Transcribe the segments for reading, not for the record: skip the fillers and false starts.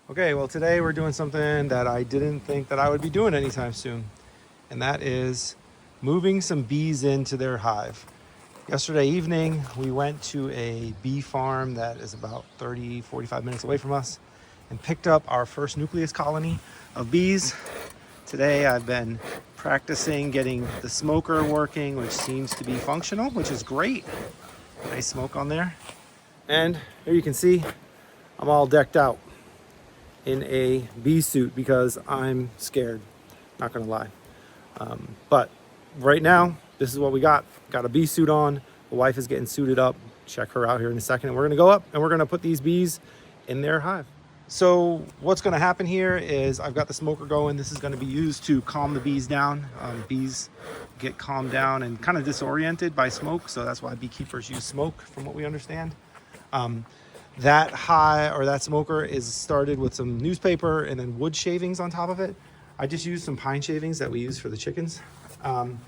Okay, well today we're doing something that I didn't think that I would be doing anytime soon, and that is moving some bees into their hive. Yesterday evening, we went to a bee farm that is about 45 minutes away from us and picked up our first nucleus colony of bees. Today I've been practicing getting the smoker working, which seems to be functional, which is great. Nice smoke on there. And here you can see I'm all decked out in a bee suit because I'm scared, not gonna lie. But right now, this is what we got. Got a bee suit on. The wife is getting suited up. Check her out here in a second. We're gonna go up and we're gonna put these bees in their hive. So what's gonna happen here is I've got the smoker going. This is gonna be used to calm the bees down. Bees get calmed down and kind of disoriented by smoke. So that's why beekeepers use smoke, from what we understand. That hive or that smoker is started with some newspaper and then wood shavings on top of it. I just used some pine shavings that we use for the chickens. And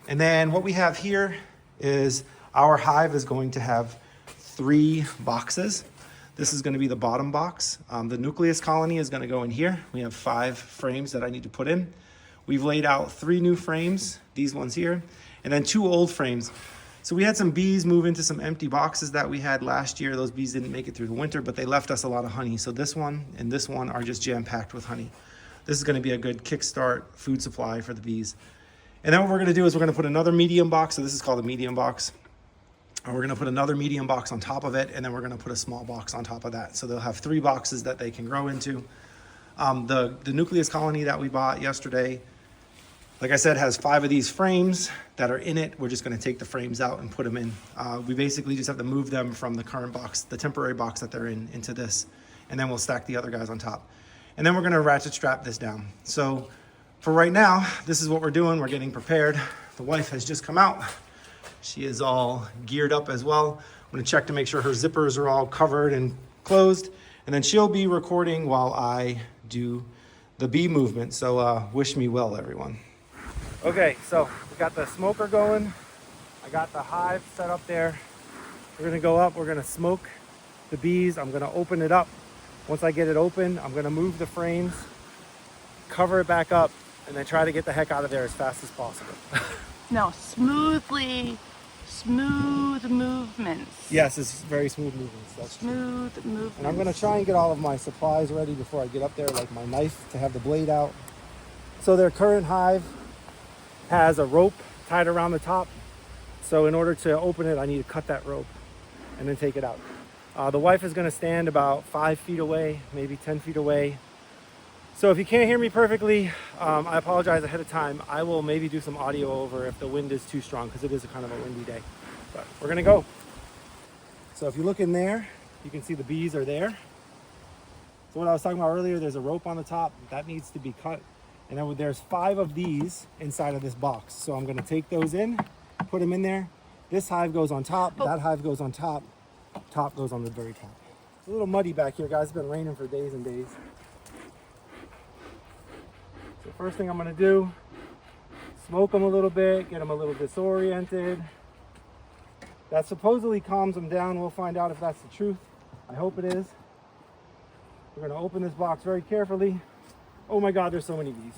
then what we have here is our hive is going to have 3 boxes. This is going to be the bottom box. The nucleus colony is going to go in here. We have 5 frames that I need to put in. We've laid out 3 new frames, these ones here, and then 2 old frames. So we had some bees move into some empty boxes that we had last year. Those bees didn't make it through the winter, but they left us a lot of honey. So this one and this one are just jam-packed with honey. This is gonna be a good kickstart food supply for the bees. And then what we're gonna do is we're gonna put another medium box. So this is called a medium box. And we're gonna put another medium box on top of it, and then we're gonna put a small box on top of that. So they'll have 3 boxes that they can grow into. The nucleus colony that we bought yesterday, like I said, has 5 of these frames that are in it. We're just gonna take the frames out and put them in. We basically just have to move them from the current box, the temporary box that they're in, into this. And then we'll stack the other guys on top. And then we're gonna ratchet strap this down. So for right now, this is what we're doing. We're getting prepared. The wife has just come out. She is all geared up as well. I'm gonna check to make sure her zippers are all covered and closed. And then she'll be recording while I do the bee movement. So wish me well, everyone. Okay, so we got the smoker going. I got the hive set up there. We're gonna go up, we're gonna smoke the bees. I'm gonna open it up. Once I get it open, I'm gonna move the frames, cover it back up, and then try to get the heck out of there as fast as possible. No, smooth movements. Yes, it's very smooth movements. That's smooth true. movements. And I'm gonna try and get all of my supplies ready before I get up there, like my knife to have the blade out. So their current hive has a rope tied around the top. So in order to open it, I need to cut that rope and then take it out. The wife is gonna stand about 5 feet away, maybe 10 feet away. So if you can't hear me perfectly, I apologize ahead of time. I will maybe do some audio over if the wind is too strong, because it is a kind of a windy day. But we're gonna go. So if you look in there, you can see the bees are there. So what I was talking about earlier, there's a rope on the top that needs to be cut. And then there's 5 of these inside of this box. So I'm gonna take those in, put them in there. This hive goes on top, that hive goes on top, top goes on the very top. It's a little muddy back here, guys. It's been raining for days and days. So first thing I'm gonna do, smoke them a little bit, get them a little disoriented. That supposedly calms them down. We'll find out if that's the truth. I hope it is. We're gonna open this box very carefully. Oh my God, there's so many bees.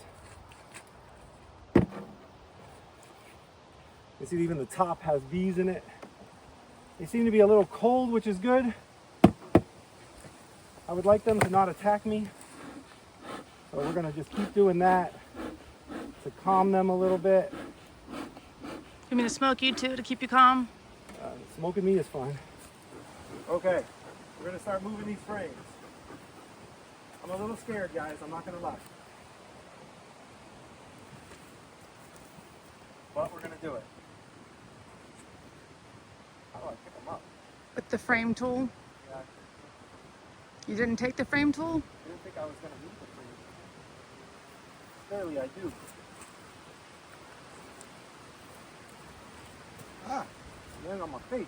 You see even the top has bees in it. They seem to be a little cold, which is good. I would like them to not attack me. So we're gonna just keep doing that to calm them a little bit. You mean to smoke you too to keep you calm? Smoking me is fine. Okay, we're gonna start moving these frames. I'm a little scared, guys, I'm not gonna lie. But we're gonna do it. How do I pick them up? With the frame tool? Yeah, You didn't take the frame tool? I didn't think I was gonna need the frame. Clearly I do. Ah, it's laying on my face.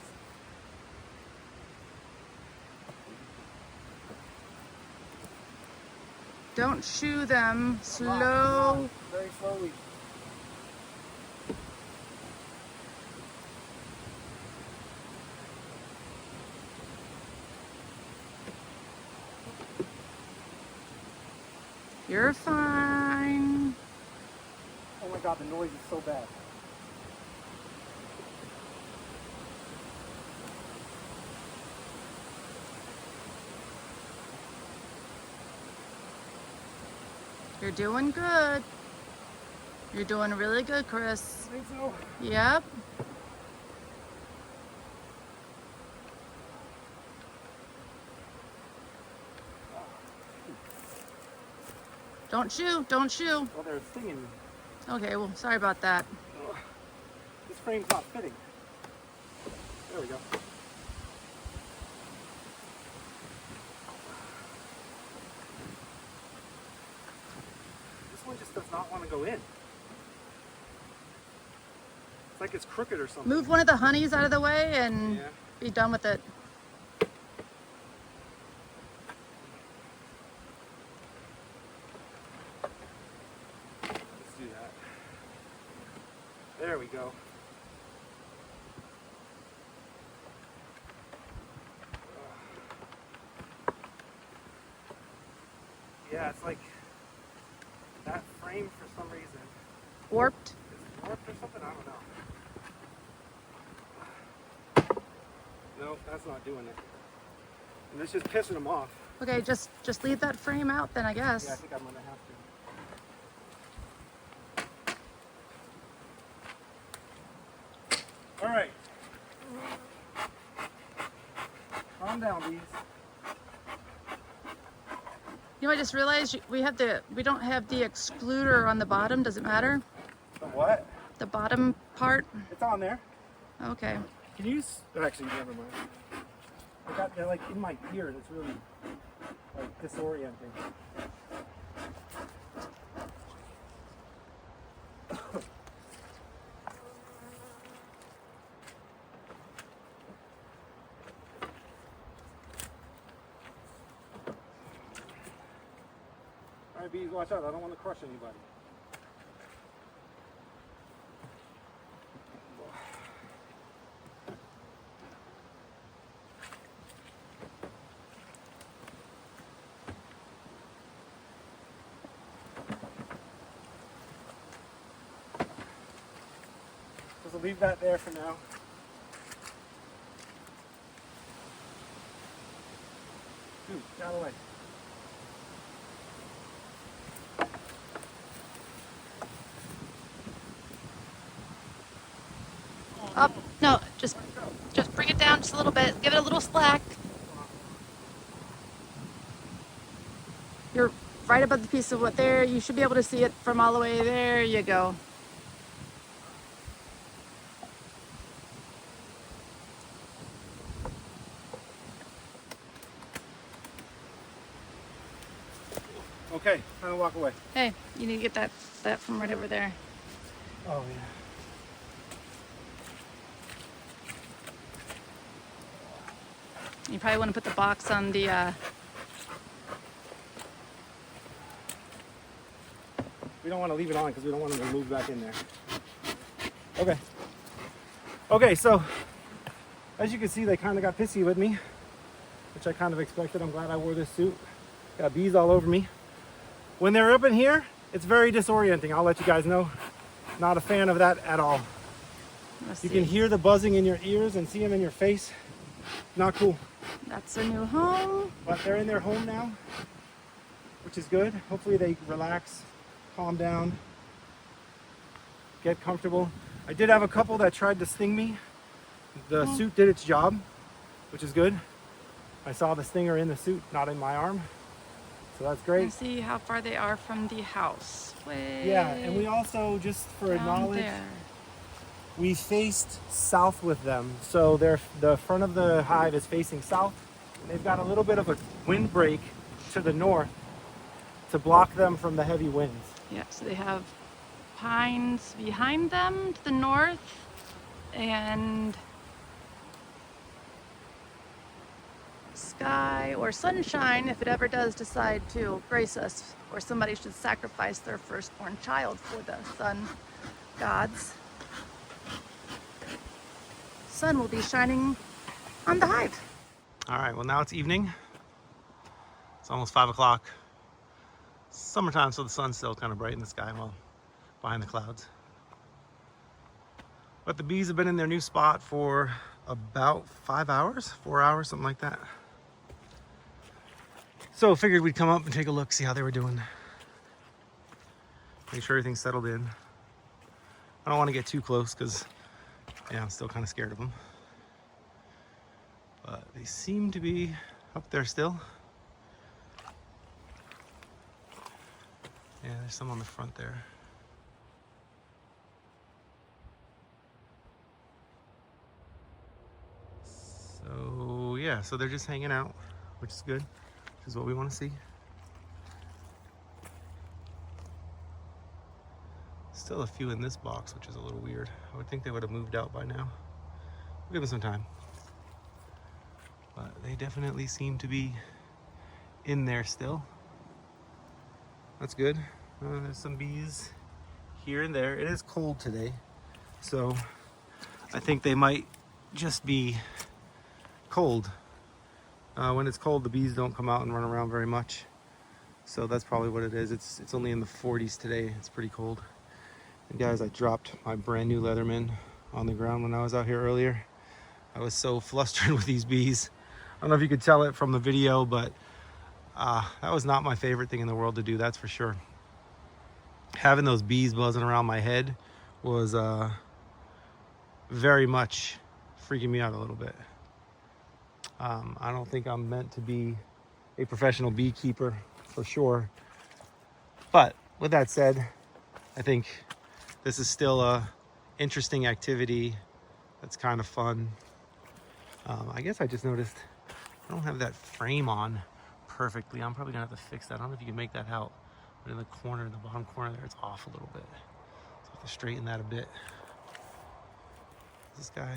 Don't shoo them. Come on, Slow. very slowly. You're fine. Oh my god, the noise is so bad. You're doing good. You're doing really good, Chris. I think so. Yep. Don't shoo, don't shoo. Well, they're stinging me. Okay, well, sorry about that. Ugh. This frame's not fitting. There we go. This one just does not want to go in. It's like it's crooked or something. Move one of the honeys out of the way and Yeah. be done with it. Let's do that. There we go. Yeah, it's like that frame for some reason Warped. is warped or something. I don't know. No, that's not doing it. And it's just pissing them off. Okay, just leave that frame out then, I guess. Yeah, I think I'm gonna have to. All right. Calm down, bees. You know, I just realized we don't have the excluder on the bottom. Does it matter? The what? The bottom part? It's on there. Okay. Can you actually, never mind. They're like in my ear. It's really like disorienting. All right, bees, watch out. I don't want to crush anybody. So leave that there for now. Dude, get out of the way. Up. No, just bring it down just a little bit. Give it a little slack. You're right above the piece of wood there. You should be able to see it from all the way there. You go. Okay, time to walk away. Hey, you need to get that from right over there. Oh yeah. You probably want to put the box on the We don't want to leave it on because we don't want them to move back in there. Okay. Okay, so as you can see, they kind of got pissy with me, which I kind of expected. I'm glad I wore this suit. Got bees all over me. When they're up in here, it's very disorienting. I'll let you guys know. Not a fan of that at all. let's You see. can hear the buzzing in your ears and see them in your face. Not cool. That's their new home. But they're in their home now, which is good. Hopefully they relax, calm down, get comfortable. I did have a couple that tried to sting me. The suit did its job, which is good. I saw the stinger in the suit, not in my arm. So that's great. Let's see how far they are from the house. Way Yeah, and we also, just for down knowledge, there. we faced south with them. So the front of the hive is facing south. And they've got a little bit of a windbreak to the north to block them from the heavy winds. Yeah, so they have pines behind them to the north and sky or sunshine if it ever does decide to grace us, or somebody should sacrifice their firstborn child for the sun gods. Sun will be shining on the hive. All right, well now it's evening. It's almost 5 o'clock. summertime, so the sun's still kind of bright in the sky, well, behind the clouds. But the bees have been in their new spot for about 5 hours, 4 hours, something like that. So figured we'd come up and take a look, see how they were doing. Make sure everything's settled in. I don't want to get too close because, yeah, I'm still kind of scared of them. But they seem to be up there still. Yeah, there's some on the front there. So yeah, so they're just hanging out, which is good, which is what we want to see. Still a few in this box, which is a little weird. I would think they would have moved out by now. We'll give them some time. But they definitely seem to be in there still. That's good. There's some bees here and there. It is cold today, so I think they might just be cold. When it's cold, the bees don't come out and run around very much. So that's probably what it is. It's only in the 40s today. It's pretty cold. And guys, I dropped my brand new Leatherman on the ground when I was out here earlier. I was so flustered with these bees. I don't know if you could tell it from the video, but that was not my favorite thing in the world to do, that's for sure. Having those bees buzzing around my head was very much freaking me out a little bit. I don't think I'm meant to be a professional beekeeper for sure. But with that said, I think this is still a interesting activity that's kind of fun. I guess I just noticed I don't have that frame on perfectly. I'm probably gonna have to fix that. I don't know if you can make that out, but in the corner, in the bottom corner there, it's off a little bit. So I have to straighten that a bit. This guy,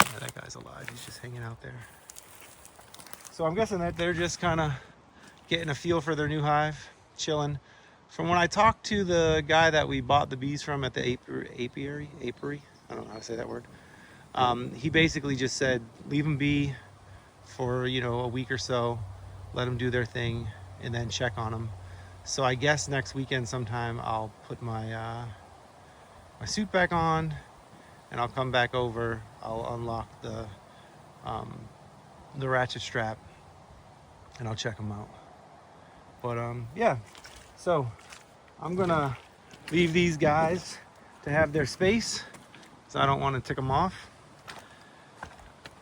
yeah, that guy's alive. He's just hanging out there. So I'm guessing that they're just kind of getting a feel for their new hive, chilling. From when I talked to the guy that we bought the bees from at the apiary, I don't know how to say that word. He basically just said, leave them be for, you know, a week or so, let them do their thing, and then check on them. So I guess next weekend sometime I'll put my my suit back on, and I'll come back over. I'll unlock the ratchet strap, and I'll check them out. But yeah, so I'm gonna leave these guys to have their space, so I don't want to tick them off.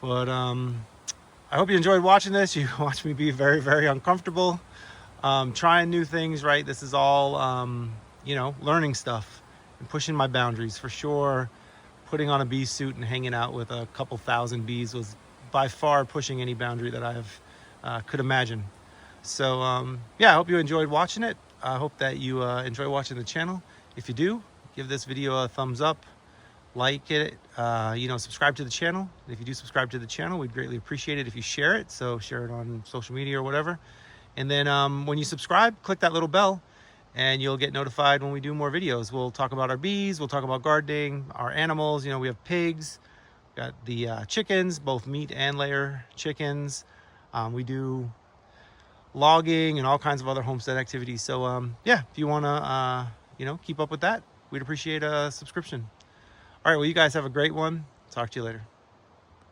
But I hope you enjoyed watching this. You watched me be very, very uncomfortable, trying new things, right? This is all, you know, learning stuff and pushing my boundaries for sure. Putting on a bee suit and hanging out with a couple thousand bees was by far pushing any boundary that I've could imagine. So yeah, I hope you enjoyed watching it. I hope that you enjoy watching the channel. If you do, give this video a thumbs up. Like it, you know, subscribe to the channel. If you do subscribe to the channel, we'd greatly appreciate it if you share it. So share it on social media or whatever. And then when you subscribe, click that little bell and you'll get notified when we do more videos. We'll talk about our bees, we'll talk about gardening, our animals. You know, we have pigs, got the chickens, both meat and layer chickens. We do logging and all kinds of other homestead activities. So yeah, if you want to, you know, keep up with that, we'd appreciate a subscription. All right, well, you guys have a great one. Talk to you later.